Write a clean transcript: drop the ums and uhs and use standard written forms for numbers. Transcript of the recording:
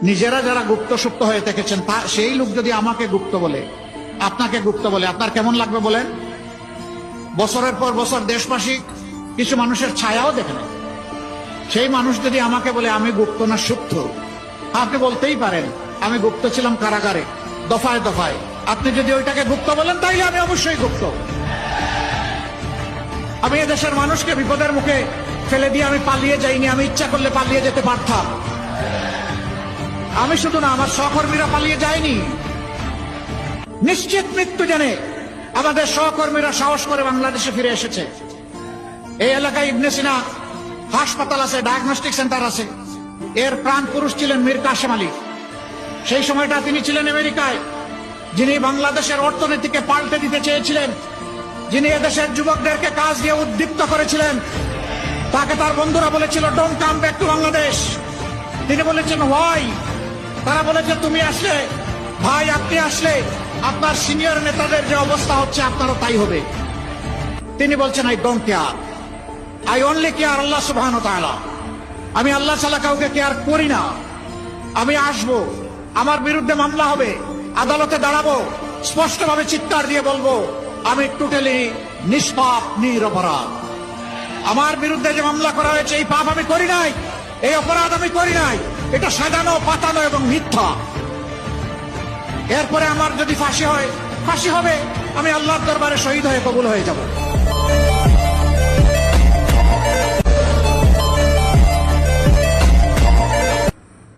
নিজেরা যারা গুপ্ত সুপ্ত হয়ে থেকেছেন সেই লোক যদি আমাকে গুপ্ত বলে, আপনাকে গুপ্ত বলে, আপনার কেমন লাগবে বলেন? বছরের পর বছর দেশবাসী কিছু মানুষের ছায়াও দেখে না। সেই মানুষ যদি আমাকে বলে আমি গুপ্ত না সুপ্ত, আপনি বলতেই পারেন আমি গুপ্ত ছিলাম কারাগারে, দফায় দফায়। আপনি যদি ওইটাকে গুপ্ত বলেন তাইলে আমি অবশ্যই গুপ্ত। আমি এদেশের মানুষকে বিপদের মুখে ফেলে দিয়ে আমি পালিয়ে যাইনি। আমি ইচ্ছা করলে পালিয়ে যেতে পারতাম। আমি শুধু না, আমার সহকর্মীরা পালিয়ে যায়নি। নিশ্চিত মৃত্যু জেনে আমাদের সহকর্মীরা সাহস করে বাংলাদেশে ফিরে এসেছে। এই এলাকায় ইবনে সিনা হাসপাতাল আছে, ডায়াগনস্টিক সেন্টার আছে। এর প্রাণ পুরুষ ছিলেন মীর কাসেম আলী। সেই সময়টা তিনি ছিলেন আমেরিকায়, যিনি বাংলাদেশের অর্থনীতিকে পাল্টে দিতে চেয়েছিলেন, যিনি এদেশের যুবকদেরকে কাজ দিয়ে উদ্দীপ্ত করেছিলেন। তাকে তার বন্ধুরা বলেছিল don't come back to Bangladesh. তিনি বলেছেন হোয়াই? তারা বলেছে তুমি আসলে, ভাই আপনি আসলে আপনার সিনিয়র নেতাদের যে অবস্থা হচ্ছে আপনারও তাই হবে। তিনি বলছেন I don't care, I only care আল্লাহ সুবহানাহু ওয়া তাআলা। আমি আল্লাহ ছাড়া কাউকে কেয়ার করি না। আমি আসব, আমার বিরুদ্ধে মামলা হবে, আদালতে দাঁড়াবো, স্পষ্টভাবে চিৎকার দিয়ে বলবো আমি টোটালি নিষ্পাপ, নিরপরাধ। আমার বিরুদ্ধে যে মামলা করা হয়েছে এই পাপ আমি করি নাই, এই অপরাধ আমি করি নাই। এটা সাজানো, পাতানো এবং মিথ্যা। এরপরে আমার যদি ফাঁসি হয়, ফাঁসি হবে। আমি আল্লাহর দরবারে শহীদ হয়ে কবুল হয়ে যাব।